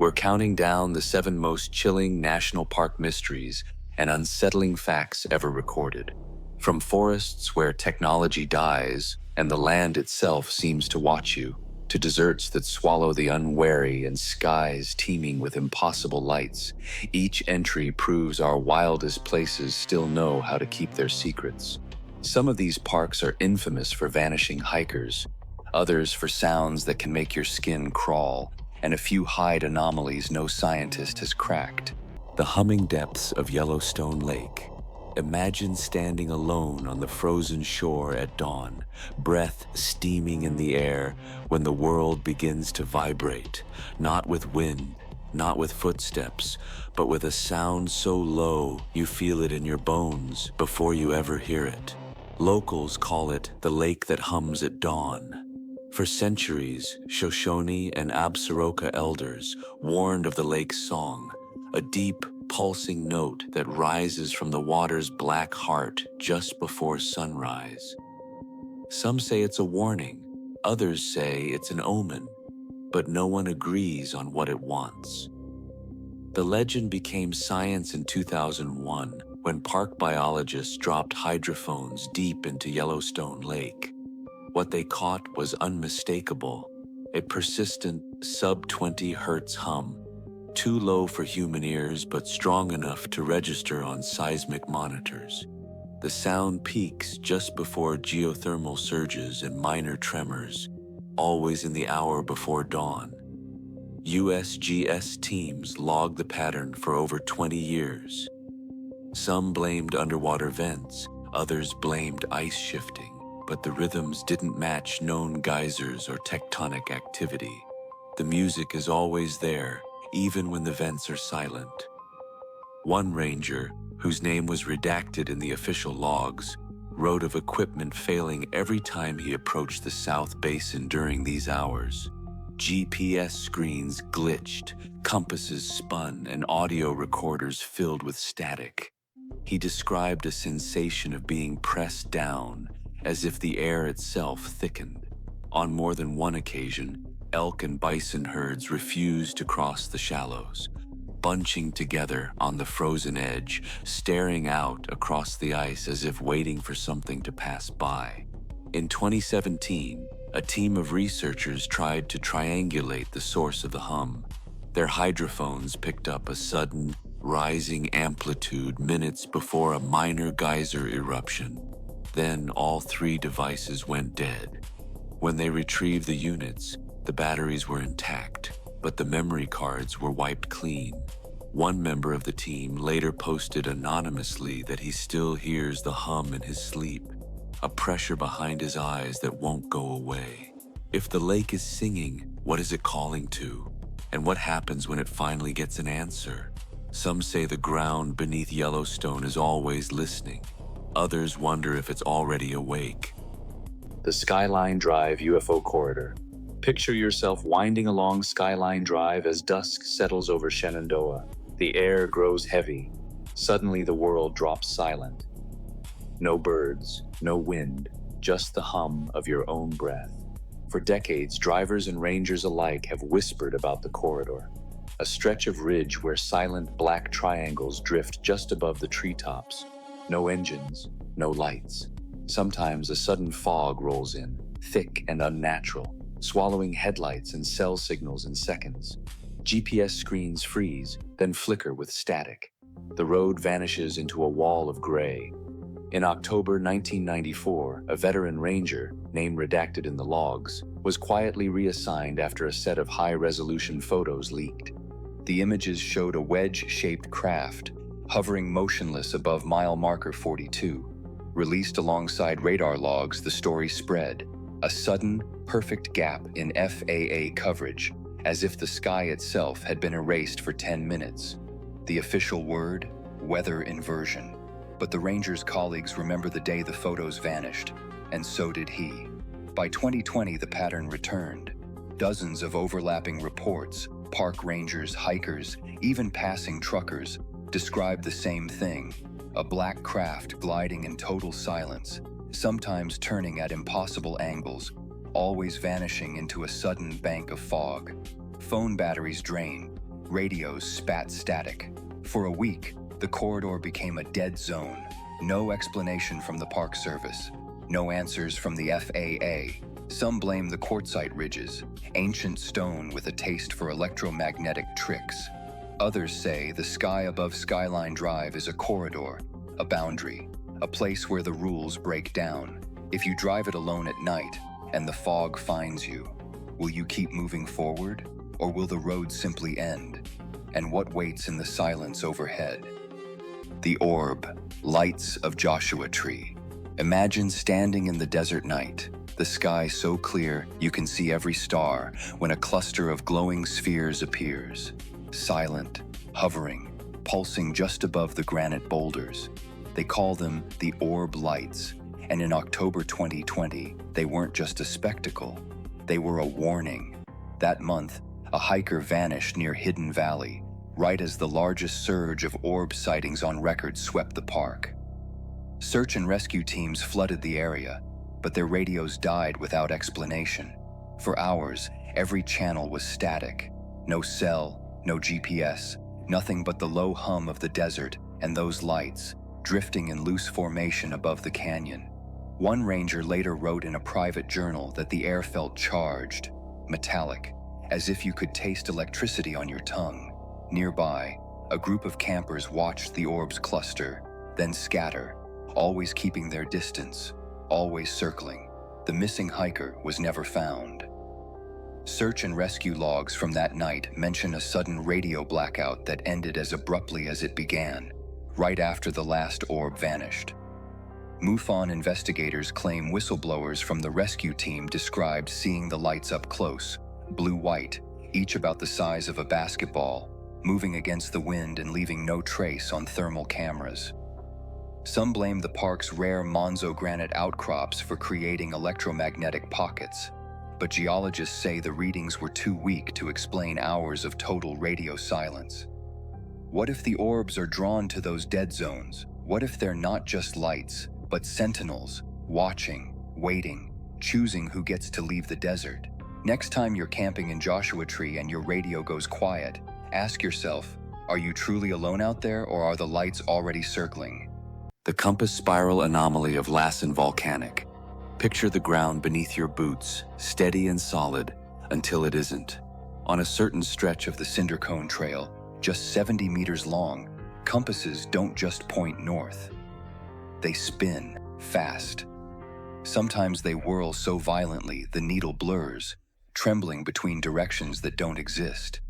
We're counting down the 7 most chilling national park mysteries and unsettling facts ever recorded. From forests where technology dies and the land itself seems to watch you, to deserts that swallow the unwary and skies teeming with impossible lights, each entry proves our wildest places still know how to keep their secrets. Some of these parks are infamous for vanishing hikers, others for sounds that can make your skin crawl, and a few hide anomalies no scientist has cracked. The humming depths of Yellowstone Lake. Imagine standing alone on the frozen shore at dawn, breath steaming in the air when the world begins to vibrate, not with wind, not with footsteps, but with a sound so low you feel it in your bones before you ever hear it. Locals call it the lake that hums at dawn. For centuries, Shoshone and Absaroka elders warned of the lake's song, a deep, pulsing note that rises from the water's black heart just before sunrise. Some say it's a warning, others say it's an omen, but no one agrees on what it wants. The legend became science in 2001 when park biologists dropped hydrophones deep into Yellowstone Lake. What they caught was unmistakable, a persistent sub-20 Hz hum, too low for human ears but strong enough to register on seismic monitors. The sound peaks just before geothermal surges and minor tremors, always in the hour before dawn. USGS teams logged the pattern for over 20 years. Some blamed underwater vents, others blamed ice shifting, but the rhythms didn't match known geysers or tectonic activity. The music is always there, even when the vents are silent. One ranger, whose name was redacted in the official logs, wrote of equipment failing every time he approached the South Basin during these hours. GPS screens glitched, compasses spun, and audio recorders filled with static. He described a sensation of being pressed down, as if the air itself thickened. On more than one occasion, elk and bison herds refused to cross the shallows, bunching together on the frozen edge, staring out across the ice as if waiting for something to pass by. In 2017, a team of researchers tried to triangulate the source of the hum. Their hydrophones picked up a sudden, rising amplitude minutes before a minor geyser eruption. Then all 3 devices went dead. When they retrieved the units, the batteries were intact, but the memory cards were wiped clean. One member of the team later posted anonymously that he still hears the hum in his sleep, a pressure behind his eyes that won't go away. If the lake is singing, what is it calling to? And what happens when it finally gets an answer? Some say the ground beneath Yellowstone is always listening. Others wonder if it's already awake. The Skyline Drive UFO Corridor. Picture yourself winding along Skyline Drive as dusk settles over Shenandoah. The air grows heavy. Suddenly the world drops silent. No birds, no wind, just the hum of your own breath. For decades, drivers and rangers alike have whispered about the corridor, a stretch of ridge where silent black triangles drift just above the treetops. No engines, no lights. Sometimes a sudden fog rolls in, thick and unnatural, swallowing headlights and cell signals in seconds. GPS screens freeze, then flicker with static. The road vanishes into a wall of gray. In October 1994, a veteran ranger, name redacted in the logs, was quietly reassigned after a set of high-resolution photos leaked. The images showed a wedge-shaped craft, hovering motionless above mile marker 42. Released alongside radar logs, the story spread. A sudden, perfect gap in FAA coverage, as if the sky itself had been erased for 10 minutes. The official word? Weather inversion. But the ranger's colleagues remember the day the photos vanished, and so did he. By 2020, the pattern returned. Dozens of overlapping reports, park rangers, hikers, even passing truckers, described the same thing. A black craft gliding in total silence, sometimes turning at impossible angles, always vanishing into a sudden bank of fog. Phone batteries drain, radios spat static. For a week, the corridor became a dead zone. No explanation from the Park Service. No answers from the FAA. Some blame the quartzite ridges, ancient stone with a taste for electromagnetic tricks. Others say the sky above Skyline Drive is a corridor, a boundary, a place where the rules break down. If you drive it alone at night and the fog finds you, will you keep moving forward, or will the road simply end? And what waits in the silence overhead? The Orb, lights of Joshua Tree. Imagine standing in the desert night, the sky so clear you can see every star, when a cluster of glowing spheres appears. Silent, hovering, pulsing just above the granite boulders. They call them the Orb Lights, and in October 2020, they weren't just a spectacle, they were a warning. That month, a hiker vanished near Hidden Valley, right as the largest surge of orb sightings on record swept the park. Search and rescue teams flooded the area, but their radios died without explanation. For hours, every channel was static. No cell, no GPS, nothing but the low hum of the desert and those lights, drifting in loose formation above the canyon. One ranger later wrote in a private journal that the air felt charged, metallic, as if you could taste electricity on your tongue. Nearby, a group of campers watched the orbs cluster, then scatter, always keeping their distance, always circling. The missing hiker was never found. Search and rescue logs from that night mention a sudden radio blackout that ended as abruptly as it began, right after the last orb vanished. MUFON investigators claim whistleblowers from the rescue team described seeing the lights up close, blue-white, each about the size of a basketball, moving against the wind and leaving no trace on thermal cameras. Some blame the park's rare Monzo granite outcrops for creating electromagnetic pockets, but geologists say the readings were too weak to explain hours of total radio silence. What if the orbs are drawn to those dead zones? What if they're not just lights, but sentinels, watching, waiting, choosing who gets to leave the desert? Next time you're camping in Joshua Tree and your radio goes quiet, ask yourself, are you truly alone out there, or are the lights already circling? The compass spiral anomaly of Lassen Volcanic. Picture the ground beneath your boots, steady and solid, until it isn't. On a certain stretch of the Cinder Cone Trail, just 70 meters long, compasses don't just point north. They spin fast. Sometimes they whirl so violently the needle blurs, trembling between directions that don't exist.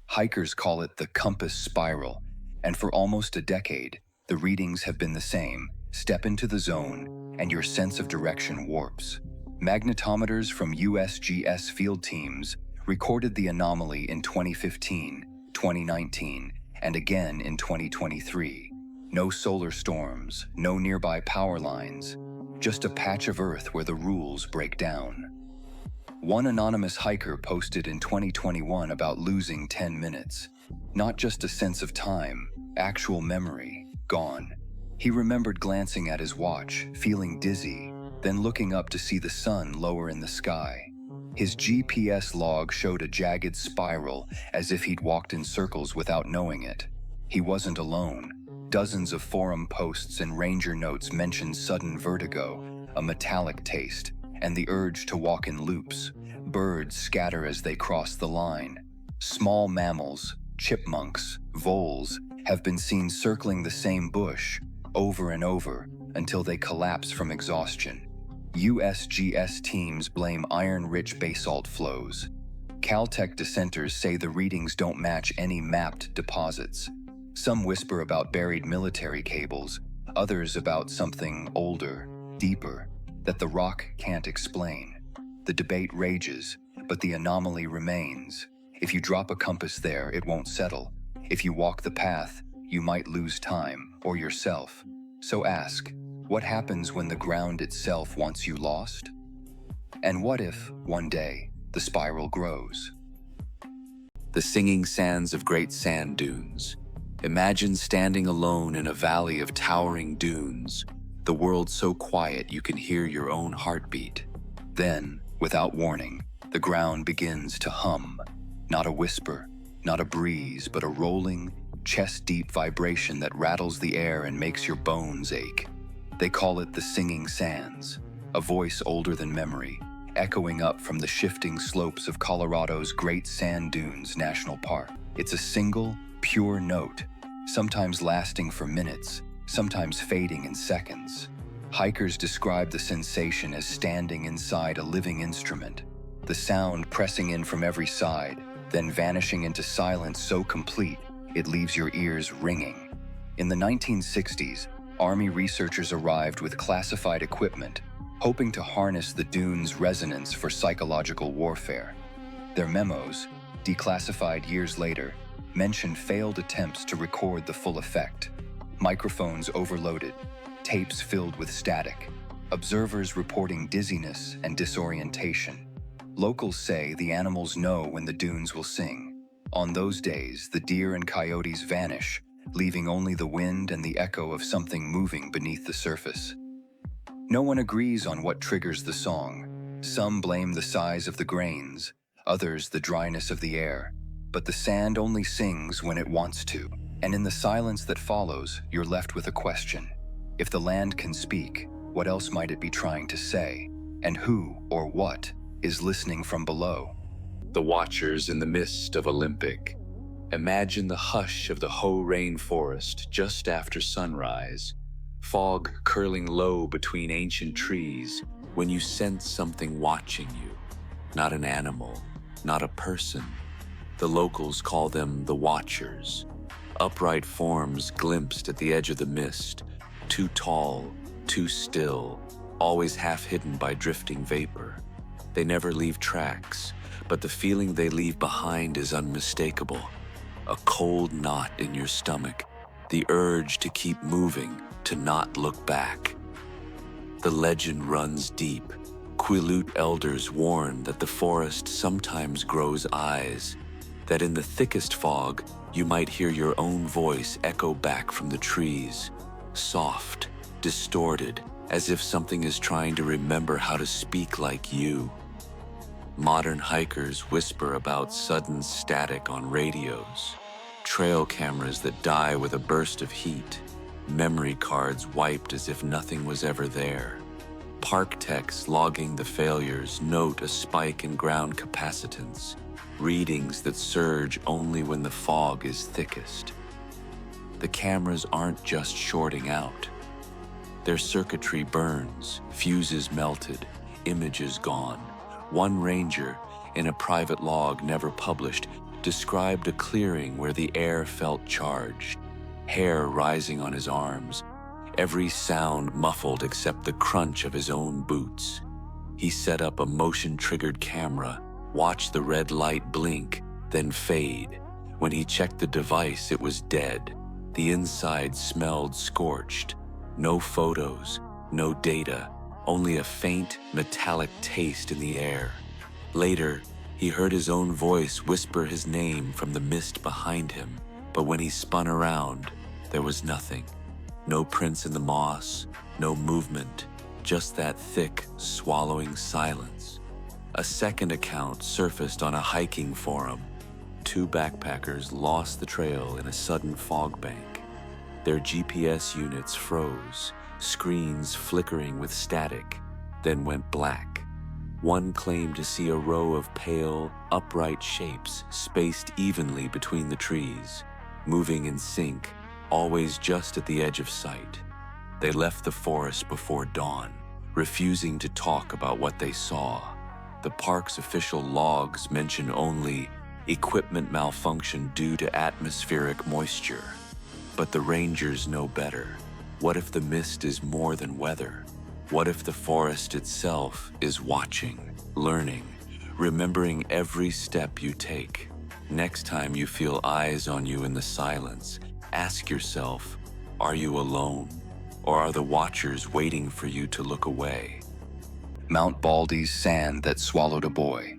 Hikers call it the compass spiral, and for almost a decade, the readings have been the same. Step into the zone, and your sense of direction warps. Magnetometers from USGS field teams recorded the anomaly in 2015, 2019, and again in 2023. No solar storms, no nearby power lines, just a patch of Earth where the rules break down. One anonymous hiker posted in 2021 about losing 10 minutes. Not just a sense of time, actual memory, gone. He remembered glancing at his watch, feeling dizzy, then looking up to see the sun lower in the sky. His GPS log showed a jagged spiral, as if he'd walked in circles without knowing it. He wasn't alone. Dozens of forum posts and ranger notes mentioned sudden vertigo, a metallic taste, and the urge to walk in loops. Birds scatter as they cross the line. Small mammals, chipmunks, voles, have been seen circling the same bush over and over until they collapse from exhaustion. USGS teams blame iron-rich basalt flows. Caltech dissenters say the readings don't match any mapped deposits. Some whisper about buried military cables, others about something older, deeper, that the rock can't explain. The debate rages, but the anomaly remains. If you drop a compass there, it won't settle. If you walk the path, you might lose time, or yourself. So ask, what happens when the ground itself wants you lost? And what if, one day, the spiral grows? The singing sands of great sand dunes. Imagine standing alone in a valley of towering dunes, the world so quiet you can hear your own heartbeat. Then, without warning, the ground begins to hum. Not a whisper, Not a breeze, but a rolling, chest-deep vibration that rattles the air and makes your bones ache. They call it the Singing Sands, a voice older than memory, echoing up from the shifting slopes of Colorado's Great Sand Dunes National Park. It's a single, pure note, sometimes lasting for minutes, sometimes fading in seconds. Hikers describe the sensation as standing inside a living instrument, the sound pressing in from every side, then vanishing into silence so complete it leaves your ears ringing. In the 1960s, Army researchers arrived with classified equipment, hoping to harness the dunes' resonance for psychological warfare. Their memos, declassified years later, mention failed attempts to record the full effect. Microphones overloaded, tapes filled with static, observers reporting dizziness and disorientation. Locals say the animals know when the dunes will sing. On those days, the deer and coyotes vanish, leaving only the wind and the echo of something moving beneath the surface. No one agrees on what triggers the song. Some blame the size of the grains, others the dryness of the air. But the sand only sings when it wants to. And in the silence that follows, you're left with a question. If the land can speak, what else might it be trying to say? And who or what is listening from below? The watchers in the mist of Olympic. Imagine the hush of the Hoh rainforest just after sunrise, fog curling low between ancient trees when you sense something watching you. Not an animal, not a person. The locals call them the watchers. Upright forms glimpsed at the edge of the mist, too tall, too still, always half hidden by drifting vapor. They never leave tracks, but the feeling they leave behind is unmistakable. A cold knot in your stomach, the urge to keep moving, to not look back. The legend runs deep. Quileute elders warn that the forest sometimes grows eyes, that in the thickest fog, you might hear your own voice echo back from the trees, soft, distorted, as if something is trying to remember how to speak like you. Modern hikers whisper about sudden static on radios, trail cameras that die with a burst of heat, memory cards wiped as if nothing was ever there. Park techs logging the failures note a spike in ground capacitance, readings that surge only when the fog is thickest. The cameras aren't just shorting out. Their circuitry burns, fuses melted, images gone. One ranger, in a private log never published, described a clearing where the air felt charged, hair rising on his arms, every sound muffled except the crunch of his own boots. He set up a motion-triggered camera, watched the red light blink, then fade. When he checked the device, it was dead. The inside smelled scorched. No photos, no data, only a faint, metallic taste in the air. Later, he heard his own voice whisper his name from the mist behind him, but when he spun around, there was nothing. No prints in the moss, no movement, just that thick, swallowing silence. A second account surfaced on a hiking forum. 2 backpackers lost the trail in a sudden fog bank. Their GPS units froze, screens flickering with static, then went black. One claimed to see a row of pale, upright shapes spaced evenly between the trees, moving in sync, always just at the edge of sight. They left the forest before dawn, refusing to talk about what they saw. The park's official logs mention only equipment malfunction due to atmospheric moisture. But the rangers know better. What if the mist is more than weather? What if the forest itself is watching, learning, remembering every step you take? Next time you feel eyes on you in the silence, ask yourself, are you alone? Or are the watchers waiting for you to look away? Mount Baldy's sand that swallowed a boy.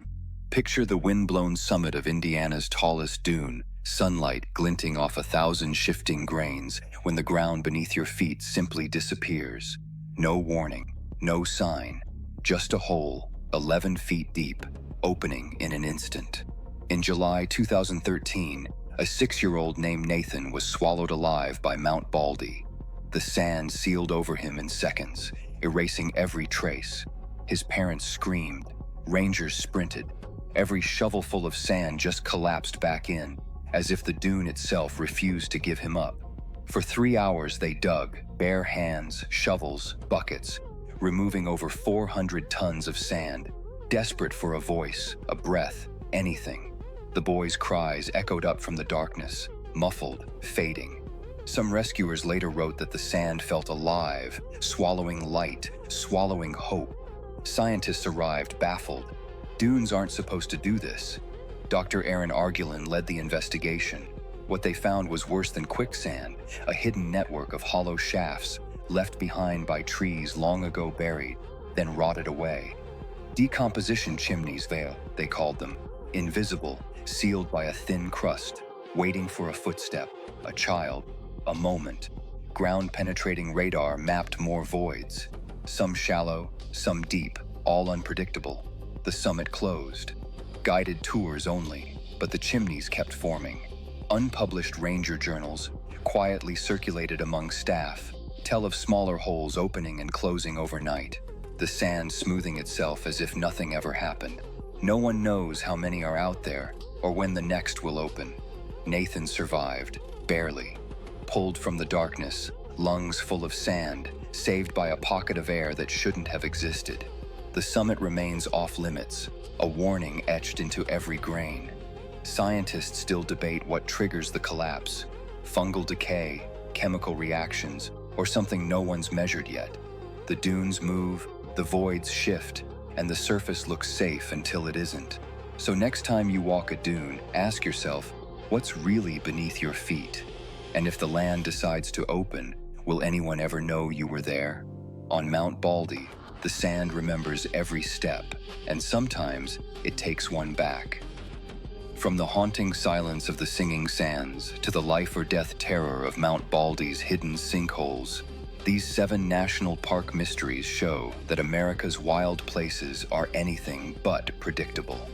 Picture the wind-blown summit of Indiana's tallest dune, sunlight glinting off 1,000 shifting grains when the ground beneath your feet simply disappears. No warning, no sign, just a hole, 11 feet deep, opening in an instant. In July 2013, a 6-year-old named Nathan was swallowed alive by Mount Baldy. The sand sealed over him in seconds, erasing every trace. His parents screamed. Rangers sprinted. Every shovelful of sand just collapsed back in, as if the dune itself refused to give him up. For 3 hours they dug, bare hands, shovels, buckets, removing over 400 tons of sand, desperate for a voice, a breath, anything. The boys' cries echoed up from the darkness, muffled, fading. Some rescuers later wrote that the sand felt alive, swallowing light, swallowing hope. Scientists arrived, baffled. Dunes aren't supposed to do this. Dr. Aaron Argulin led the investigation. What they found was worse than quicksand, a hidden network of hollow shafts left behind by trees long ago buried, then rotted away. Decomposition chimneys, they called them, invisible, sealed by a thin crust, waiting for a footstep, a child, a moment. Ground-penetrating radar mapped more voids, some shallow, some deep, all unpredictable. The summit closed. Guided tours only, but the chimneys kept forming. Unpublished ranger journals, quietly circulated among staff, tell of smaller holes opening and closing overnight, the sand smoothing itself as if nothing ever happened. No one knows how many are out there or when the next will open. Nathan survived, barely. Pulled from the darkness, lungs full of sand, saved by a pocket of air that shouldn't have existed. The summit remains off-limits, a warning etched into every grain. Scientists still debate what triggers the collapse: fungal decay, chemical reactions, or something no one's measured yet. The dunes move, the voids shift, and the surface looks safe until it isn't. So next time you walk a dune, ask yourself, what's really beneath your feet? And if the land decides to open, will anyone ever know you were there? On Mount Baldy, the sand remembers every step, and sometimes it takes one back. From the haunting silence of the singing sands to the life or death terror of Mount Baldy's hidden sinkholes, these 7 national park mysteries show that America's wild places are anything but predictable.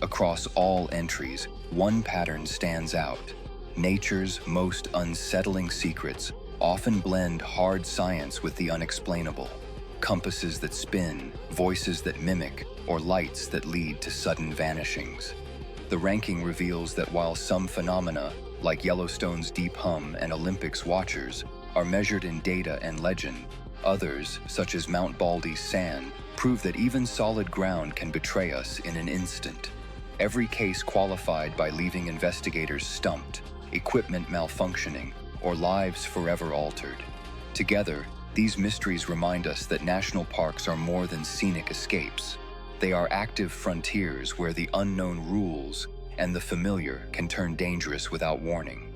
Across all entries, one pattern stands out. Nature's most unsettling secrets often blend hard science with the unexplainable. Compasses that spin, voices that mimic, or lights that lead to sudden vanishings. The ranking reveals that while some phenomena, like Yellowstone's deep hum and Olympics watchers, are measured in data and legend, others, such as Mount Baldy's sand, prove that even solid ground can betray us in an instant. Every case qualified by leaving investigators stumped, equipment malfunctioning, or lives forever altered. Together, these mysteries remind us that national parks are more than scenic escapes. They are active frontiers where the unknown rules and the familiar can turn dangerous without warning.